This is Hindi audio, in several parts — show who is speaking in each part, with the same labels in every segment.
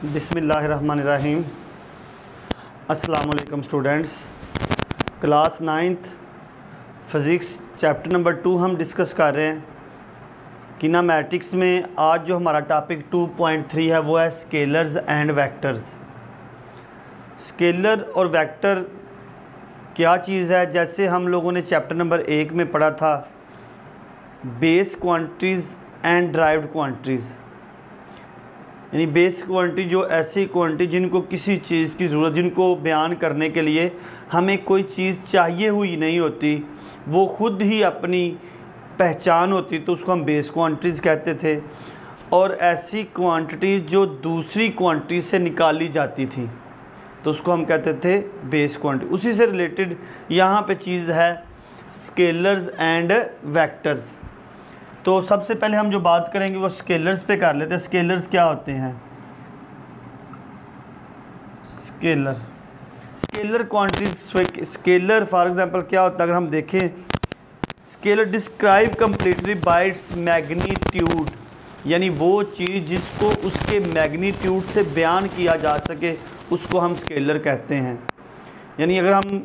Speaker 1: बिस्मिल्लाहिर्रहमानिर्रहीम। अस्सलामुअलैकुम students. Class 9th physics chapter number 2 हम डिस्कस कर रहे हैं। किनेमैटिक्स में आज जो हमारा टॉपिक 2.3 है वो है स्केलर्स एंड वेक्टर्स। स्केलर और वेक्टर क्या चीज़ है? जैसे हम लोगों ने चैप्टर नंबर 1 में पढ़ा था base quantities and derived quantities, यानी बेस क्वांटिटी जो ऐसी क्वांटिटी जिनको किसी चीज़ की ज़रूरत, जिनको बयान करने के लिए हमें कोई चीज़ चाहिए हुई नहीं होती, वो ख़ुद ही अपनी पहचान होती, तो उसको हम बेस क्वांटिटीज़ कहते थे। और ऐसी क्वांटिटीज़ जो दूसरी क्वांटिटी से निकाली जाती थी तो उसको हम कहते थे बेस क्वांटिटी। उसी से रिलेटेड यहाँ पे चीज़ है स्केलर्स एंड वेक्टर्स। तो सबसे पहले हम जो बात करेंगे वो स्केलर्स पे कर लेते हैं। स्केलर्स क्या होते हैं? Scalar quantities. Scalar for example क्या होता है? अगर हम देखें, scalar describe completely by its magnitude, यानी वो चीज़ जिसको उसके मैग्नीट्यूड से बयान किया जा सके उसको हम स्केलर कहते हैं। यानी अगर हम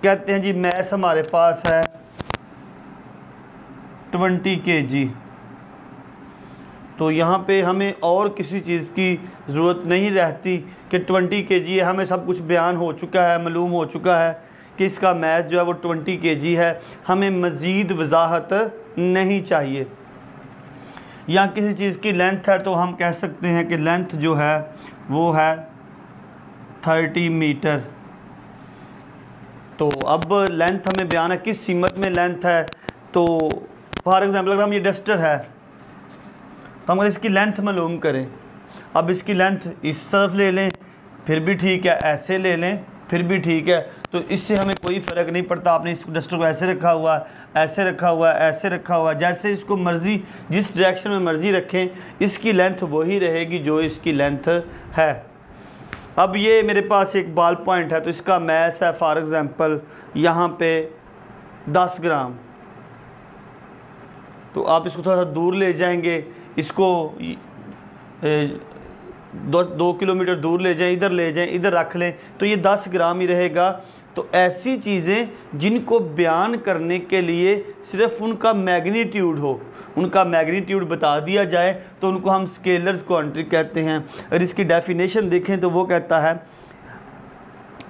Speaker 1: कहते हैं जी मैस हमारे पास है 20 kg, तो यहाँ पे हमें और किसी चीज़ की ज़रूरत नहीं रहती कि 20 kg है, हमें सब कुछ बयान हो चुका है, मालूम हो चुका है कि इसका मैथ जो है वो 20 kg है, हमें मज़ीद वजाहत नहीं चाहिए। या किसी चीज़ की लेंथ है तो हम कह सकते हैं कि लेंथ जो है वो है 30 मीटर। तो अब लेंथ हमें बयान है, किस सीमत में लेंथ है। तो फॉर एग्ज़ाम्पल अगर हम ये डस्टर है तो हम इसकी लेंथ मालूम करें। अब इसकी लेंथ इस तरफ ले लें फिर भी ठीक है, ऐसे ले लें फिर भी ठीक है, तो इससे हमें कोई फ़र्क नहीं पड़ता। आपने इस डस्टर को ऐसे रखा हुआ है, ऐसे रखा हुआ है, ऐसे रखा हुआ है, जैसे इसको मर्ज़ी जिस डायरेक्शन में मर्ज़ी रखें, इसकी लेंथ वही रहेगी जो इसकी लेंथ है। अब ये मेरे पास एक बॉल पॉइंट है तो इसका मैस है फॉर एग्ज़ाम्पल यहाँ पे 10 ग्राम। तो आप इसको थोड़ा सा दूर ले जाएंगे, इसको 2 किलोमीटर दूर ले जाएं, इधर ले जाएं, इधर रख लें, तो ये 10 ग्राम ही रहेगा। तो ऐसी चीज़ें जिनको बयान करने के लिए सिर्फ उनका मैग्नीट्यूड हो, उनका मैग्नीट्यूड बता दिया जाए तो उनको हम स्केलर्स क्वांटिटी कहते हैं। और इसकी डेफिनेशन देखें तो वो कहता है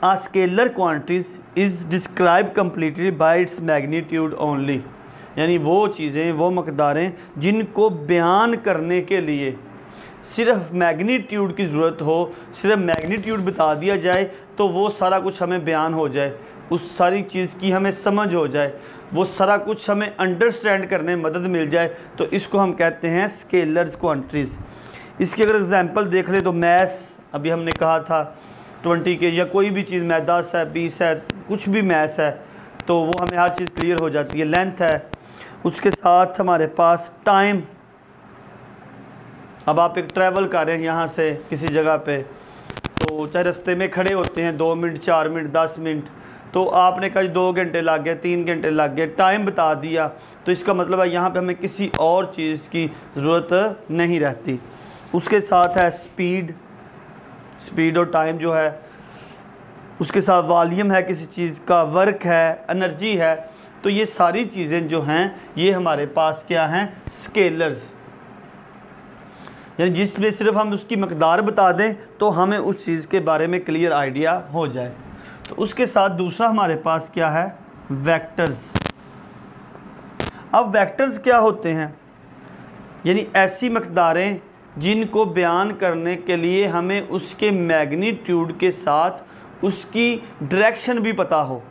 Speaker 1: a scalar quantities is describe completely by its magnitude only, यानी वो चीज़ें, वो मकदारें जिनको बयान करने के लिए सिर्फ मैग्नीट्यूड की ज़रूरत हो, सिर्फ मैग्नीट्यूड बता दिया जाए तो वो सारा कुछ हमें बयान हो जाए, उस सारी चीज़ की हमें समझ हो जाए, वो सारा कुछ हमें अंडरस्टैंड करने में मदद मिल जाए, तो इसको हम कहते हैं स्केलर्स क्वांटिटीज़। इसकी अगर एग्जांपल देख ले तो मैस, अभी हमने कहा था 20 kg, या कोई भी चीज़, मैं 10 है, 20 है, कुछ भी मैस है, तो वो हमें हर चीज़ क्लियर हो जाती है। लेंथ है, उसके साथ हमारे पास टाइम। अब आप एक ट्रैवल कर रहे हैं यहाँ से किसी जगह पे, तो चाहे रास्ते में खड़े होते हैं 2 मिनट, 4 मिनट, 10 मिनट, तो आपने कहा 2 घंटे लग गए, 3 घंटे लग गए, टाइम बता दिया, तो इसका मतलब है यहाँ पे हमें किसी और चीज़ की ज़रूरत नहीं रहती। उसके साथ है स्पीड और टाइम जो है, उसके साथ वॉल्यूम है किसी चीज़ का, वर्क है, एनर्जी है। तो ये सारी चीज़ें जो हैं ये हमारे पास क्या हैं? स्केलर्स, यानी जिसमें सिर्फ हम उसकी मकदार बता दें तो हमें उस चीज़ के बारे में क्लियर आइडिया हो जाए। तो उसके साथ दूसरा हमारे पास क्या है? वेक्टर्स। अब वेक्टर्स क्या होते हैं? यानी ऐसी मकदारें जिनको बयान करने के लिए हमें उसके मैग्नीट्यूड के साथ उसकी डायरेक्शन भी पता हो,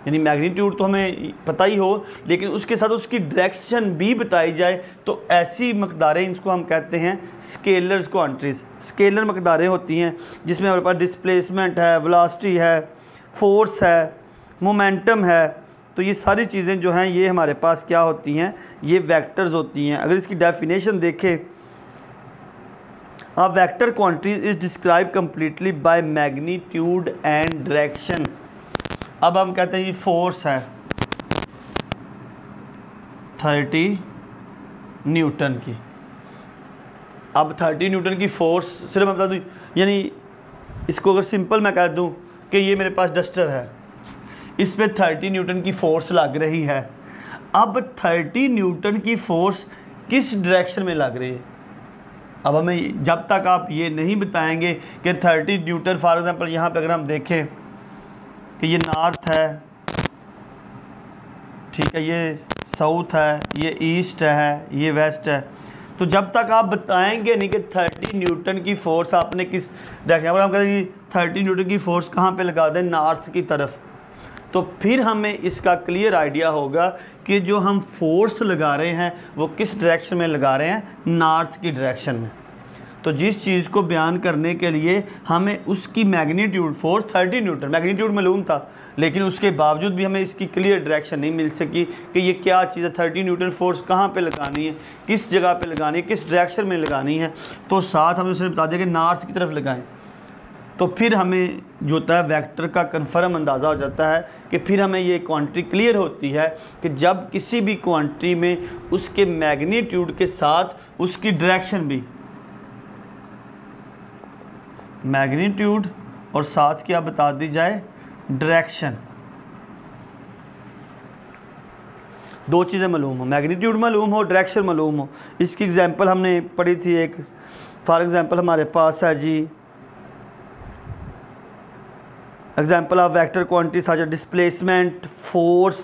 Speaker 1: यानी मैग्नीट्यूड तो हमें पता ही हो लेकिन उसके साथ उसकी डायरेक्शन भी बताई जाए, तो ऐसी मकदारें, इसको हम कहते हैं स्केलर्स क्वांटिटीज़। स्केलर मकदारें होती हैं जिसमें हमारे पास डिस्प्लेसमेंट है, वेलोसिटी है, फोर्स है, मोमेंटम है। तो ये सारी चीज़ें जो हैं ये हमारे पास क्या होती हैं? ये वेक्टर्स होती हैं। अगर इसकी डेफिनेशन देखें, a vector quantity is describe completely by magnitude and direction. अब हम कहते हैं ये फोर्स है 30 न्यूटन की। अब 30 न्यूटन की फोर्स सिर्फ मैं बता दूँ, यानी इसको अगर सिंपल मैं कह दूँ कि ये मेरे पास डस्टर है, इस पर 30 न्यूटन की फोर्स लग रही है। अब 30 न्यूटन की फोर्स किस डायरेक्शन में लग रही है, अब हमें जब तक आप ये नहीं बताएंगे कि 30 न्यूटन, फॉर एग्जांपल यहाँ पे अगर हम देखें कि ये नॉर्थ है, ठीक है, ये साउथ है, ये ईस्ट है, ये वेस्ट है, तो जब तक आप बताएंगे नहीं कि 30 न्यूटन की फोर्स आपने किस डायरेक्शन पर, हम कहते हैं कि 30 न्यूटन की फोर्स कहाँ पे लगा दें, नॉर्थ की तरफ, तो फिर हमें इसका क्लियर आइडिया होगा कि जो हम फोर्स लगा रहे हैं वो किस डायरेक्शन में लगा रहे हैं, नॉर्थ की डायरेक्शन में। तो जिस चीज़ को बयान करने के लिए हमें उसकी मैग्नीट्यूड, फोर्स 30 न्यूटन मैग्नीट्यूड मालूम था, लेकिन उसके बावजूद भी हमें इसकी क्लियर डायरेक्शन नहीं मिल सकी कि ये क्या चीज़ है, 30 न्यूटन फोर्स कहाँ पे लगानी है, किस जगह पे लगानी है, किस डायरेक्शन में लगानी है। तो साथ हमें उसने बता दिया कि नॉर्थ की तरफ लगाएं। तो फिर हमें जो होता है वेक्टर का कन्फर्म अंदाज़ा हो जाता है कि फिर हमें ये क्वांटिटी क्लियर होती है कि जब किसी भी क्वांटिटी में उसके मैग्नीट्यूड के साथ उसकी डायरेक्शन भी, मैग्नीट्यूड और साथ क्या बता दी जाए, डायरेक्शन, दो चीज़ें मालूम हो, मैग्नीट्यूड मालूम हो, डायरेक्शन मालूम हो। इसकी एग्जांपल हमने पढ़ी थी एक, फॉर एग्जांपल हमारे पास है जी example of vector quantity such as displacement, force,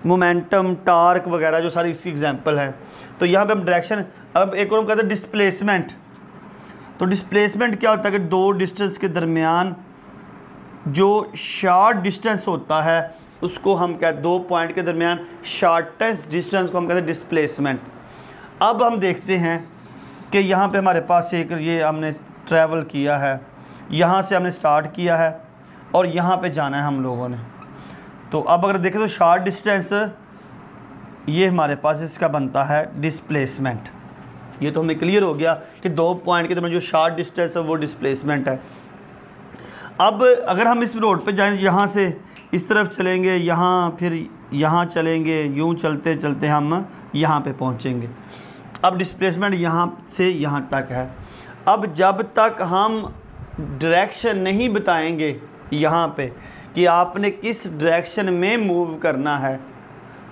Speaker 1: momentum, torque वगैरह, जो सारी इसकी एग्जांपल है। तो यहाँ पे हम डायरेक्शन, अब एक और हम कहते हैं डिस्प्लेसमेंट। तो डिस्प्लेसमेंट क्या होता है कि दो डिस्टेंस के दरमियान जो शॉर्ट डिस्टेंस होता है उसको हम कहते हैं, दो पॉइंट के दरमियान शॉर्टेस्ट डिस्टेंस को हम कहते हैं डिस्प्लेसमेंट। अब हम देखते हैं कि यहाँ पे हमारे पास एक, ये हमने ट्रैवल किया है, यहाँ से हमने स्टार्ट किया है और यहाँ पे जाना है हम लोगों ने। तो अब अगर देखें तो शॉर्ट डिस्टेंस ये हमारे पास इसका बनता है डिस्प्लेसमेंट। ये तो हमें क्लियर हो गया कि दो पॉइंट के दरमियान जो शॉर्ट डिस्टेंस है वो डिस्प्लेसमेंट है। अब अगर हम इस रोड पे जाएं, यहाँ से इस तरफ चलेंगे, यहाँ फिर यहाँ चलेंगे, यूँ चलते चलते हम यहाँ पे पहुँचेंगे। अब डिस्प्लेसमेंट यहाँ से यहाँ तक है। अब जब तक हम डायरेक्शन नहीं बताएंगे यहाँ पे कि आपने किस डायरेक्शन में मूव करना है,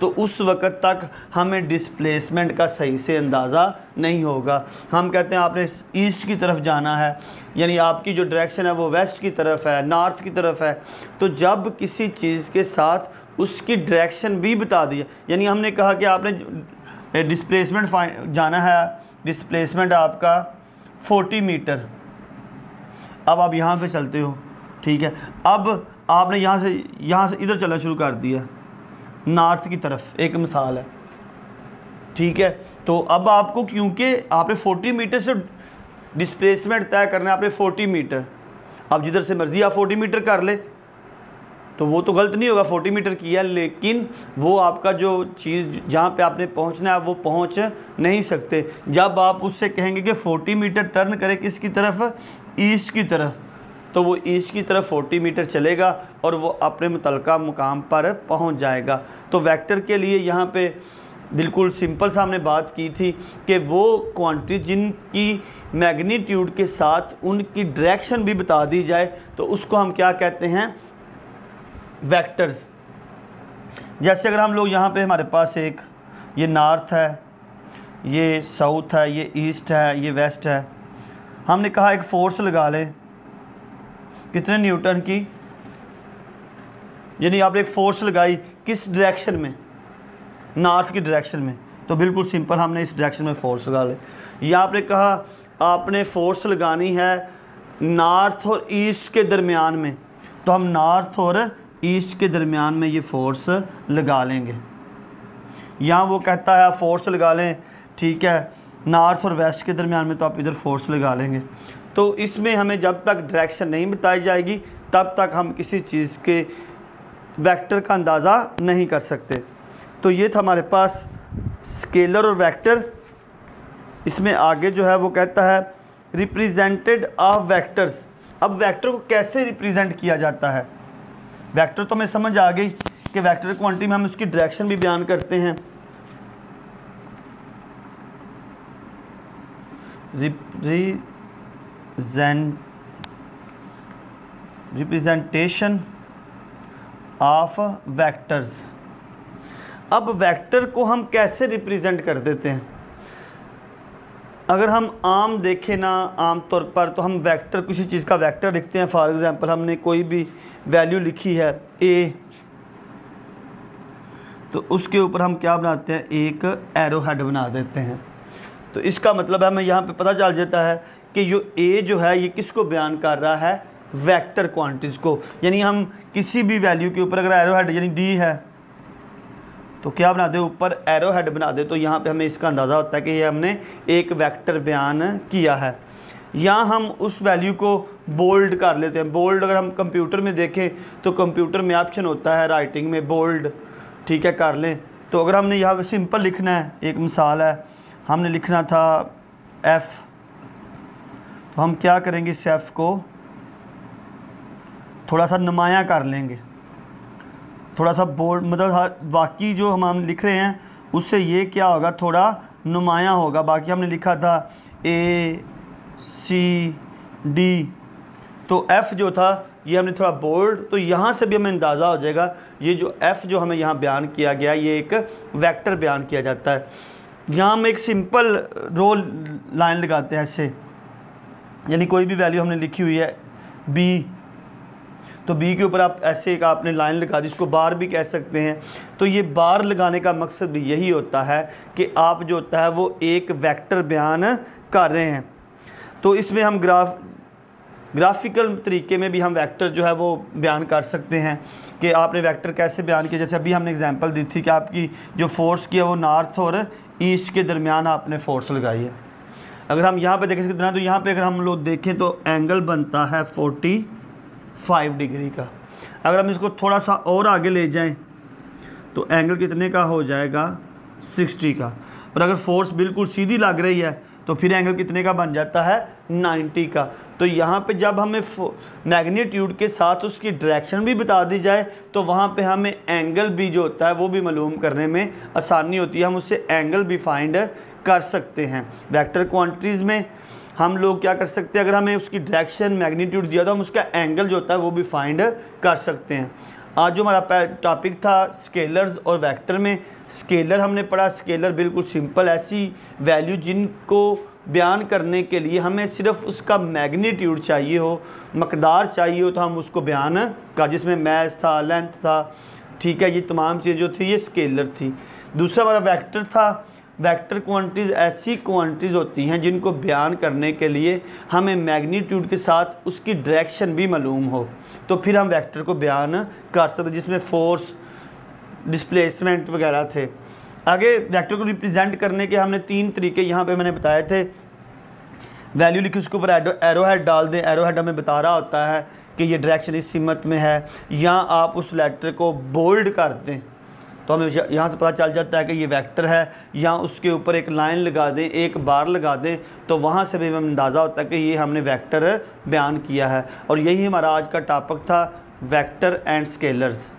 Speaker 1: तो उस वक़्त तक हमें डिस्प्लेसमेंट का सही से अंदाज़ा नहीं होगा। हम कहते हैं आपने ईस्ट की तरफ जाना है, यानी आपकी जो डायरेक्शन है वो वेस्ट की तरफ है, नॉर्थ की तरफ है। तो जब किसी चीज़ के साथ उसकी डायरेक्शन भी बता दिया, यानी हमने कहा कि आपने डिस्प्लेसमेंट जाना है, डिस्प्लेसमेंट आपका 40 मीटर। अब आप यहाँ पे चलते हो, ठीक है, अब आपने यहाँ से इधर चलना शुरू कर दिया, नॉर्थ की तरफ, एक मिसाल है, ठीक है। तो अब आपको, क्योंकि आपने 40 मीटर से डिस्प्लेसमेंट तय करना है, आपने 40 मीटर, अब जिधर से मर्ज़ी आप 40 मीटर कर ले तो वो तो गलत नहीं होगा, 40 मीटर किया, लेकिन वो आपका जो चीज़ जहाँ पे आपने पहुँचना है वो पहुँच नहीं सकते। जब आप उससे कहेंगे कि 40 मीटर टर्न करें किसकी तरफ, ईस्ट की तरफ, तो वो ईस्ट की तरफ 40 मीटर चलेगा और वो अपने मुतलका मुकाम पर पहुंच जाएगा। तो वेक्टर के लिए यहाँ पे बिल्कुल सिंपल सा हमने बात की थी कि वो क्वांटिटी जिनकी मैग्नीट्यूड के साथ उनकी डायरेक्शन भी बता दी जाए तो उसको हम क्या कहते हैं, वेक्टर्स। जैसे अगर हम लोग यहाँ पे हमारे पास एक, ये नॉर्थ है, ये साउथ है, ये ईस्ट है, ये वेस्ट है, हमने कहा एक फोर्स लगा लें कितने न्यूटन की, यानी आपने एक फोर्स लगाई किस डायरेक्शन में, नॉर्थ की डायरेक्शन में, तो बिल्कुल सिंपल हमने इस डायरेक्शन में फोर्स लगा ले। या आपने कहा आपने फोर्स लगानी है नॉर्थ और ईस्ट के दरमियान में, तो हम नॉर्थ और ईस्ट के दरमियान में ये फोर्स लगा लेंगे। यहाँ वो कहता है आप फोर्स लगा लें, ठीक है, नॉर्थ और वेस्ट के दरमियान में, तो आप इधर फोर्स लगा लेंगे। तो इसमें हमें जब तक डायरेक्शन नहीं बताई जाएगी तब तक हम किसी चीज़ के वेक्टर का अंदाज़ा नहीं कर सकते। तो ये था हमारे पास स्केलर और वेक्टर। इसमें आगे जो है वो कहता है रिप्रेजेंटेड ऑफ वेक्टर्स। अब वेक्टर को कैसे रिप्रेजेंट किया जाता है, वेक्टर तो हमें समझ आ गई कि वेक्टर क्वांटिटी में हम उसकी डायरेक्शन भी बयान करते हैं। Representation of vectors. अब वेक्टर को हम कैसे रिप्रेजेंट कर देते हैं? अगर हम आम देखें ना, आम तौर पर तो हम वेक्टर, किसी चीज़ का वेक्टर लिखते हैं। फॉर एग्जांपल हमने कोई भी वैल्यू लिखी है ए, तो उसके ऊपर हम क्या बनाते हैं? एक एरो हेड बना देते हैं। तो इसका मतलब है हमें यहाँ पे पता चल जाता है कि जो ए जो है ये किसको बयान कर रहा है? वेक्टर क्वांटिटीज़ को। यानी हम किसी भी वैल्यू के ऊपर अगर एरो हेड यानी डी है तो क्या बना दे? ऊपर एरो हेड बना दे। तो यहाँ पे हमें इसका अंदाज़ा होता है कि ये हमने एक वेक्टर बयान किया है। यहाँ हम उस वैल्यू को बोल्ड कर लेते हैं। बोल्ड अगर हम कंप्यूटर में देखें तो कंप्यूटर में ऑप्शन होता है राइटिंग में बोल्ड, ठीक है, कर लें। तो अगर हमने यहाँ पे सिंपल लिखना है, एक मिसाल है, हमने लिखना था एफ़, तो हम क्या करेंगे? इस एफ़ को थोड़ा सा नुमाया कर लेंगे, थोड़ा सा बोल्ड, मतलब बाकी जो हम लिख रहे हैं उससे ये क्या होगा? थोड़ा नुमाया होगा। बाकी हमने लिखा था ए सी डी, तो एफ़ जो था ये हमने थोड़ा बोल्ड, तो यहाँ से भी हमें अंदाज़ा हो जाएगा ये जो एफ़ जो हमें यहाँ बयान किया गया ये एक वेक्टर बयान किया जाता है। यहाँ हम एक सिंपल रो लाइन लगाते हैं ऐसे, यानी कोई भी वैल्यू हमने लिखी हुई है बी, तो बी के ऊपर आप ऐसे एक आपने लाइन लगा दी, इसको बार भी कह सकते हैं। तो ये बार लगाने का मकसद भी यही होता है कि आप जो होता है वो एक वेक्टर बयान कर रहे हैं। तो इसमें हम ग्राफिकल तरीके में भी हम वेक्टर जो है वो बयान कर सकते हैं कि आपने वेक्टर कैसे बयान किया। जैसे अभी हमने एग्जांपल दी थी कि आपकी जो फोर्स की है वो नॉर्थ और ईस्ट के दरमियान आपने फोर्स लगाई है। अगर हम यहाँ पे देखें सकते हैं, तो यहाँ पे अगर हम लोग देखें तो एंगल बनता है 45 डिग्री का। अगर हम इसको थोड़ा सा और आगे ले जाएं तो एंगल कितने का हो जाएगा? 60 का। और अगर फोर्स बिल्कुल सीधी लग रही है तो फिर एंगल कितने का बन जाता है? 90 का। तो यहाँ पे जब हमें मैग्नीट्यूड के साथ उसकी डायरेक्शन भी बता दी जाए तो वहाँ पे हमें एंगल भी जो होता है वो भी मालूम करने में आसानी होती है। हम उससे एंगल भी फाइंड कर सकते हैं। वेक्टर क्वांटिटीज़ में हम लोग क्या कर सकते हैं? अगर हमें उसकी डायरेक्शन मैग्नीट्यूड दिया तो हम उसका एंगल जो होता है वो भी फाइंड कर सकते हैं। आज जो हमारा टॉपिक था स्केलर्स और वेक्टर में, स्केलर हमने पढ़ा। स्केलर बिल्कुल सिंपल ऐसी वैल्यू जिनको बयान करने के लिए हमें सिर्फ उसका मैग्नीट्यूड चाहिए हो, मकदार चाहिए हो, तो हम उसको बयान कर, जिसमें मैथ था, लेंथ था, ठीक है, ये तमाम चीज़ें जो थी ये स्केलर थी। दूसरा हमारा वेक्टर था। वेक्टर क्वांटिटीज़ ऐसी क्वांटिटीज़ होती हैं जिनको बयान करने के लिए हमें मैग्नीट्यूड के साथ उसकी डायरेक्शन भी मालूम हो, तो फिर हम वेक्टर को बयान कर सकते, जिसमें फोर्स, डिस्प्लेसमेंट वगैरह थे। आगे वेक्टर को रिप्रेजेंट करने के हमने 3 तरीके यहाँ पे मैंने बताए थे। वैल्यू लिखी, उसके ऊपर एरो हेड डाल दें। एरो हेड हमें बता रहा होता है कि ये डायरेक्शन इस सिमत में है, या आप उस लेटर को बोल्ड कर दें तो हमें यहाँ से पता चल जाता है कि ये वेक्टर है, या उसके ऊपर एक लाइन लगा दें, एक बार लगा दें, तो वहाँ से भी हमें अंदाज़ा होता है कि ये हमने वेक्टर बयान किया है। और यही हमारा आज का टॉपिक था, वेक्टर एंड स्केलर्स।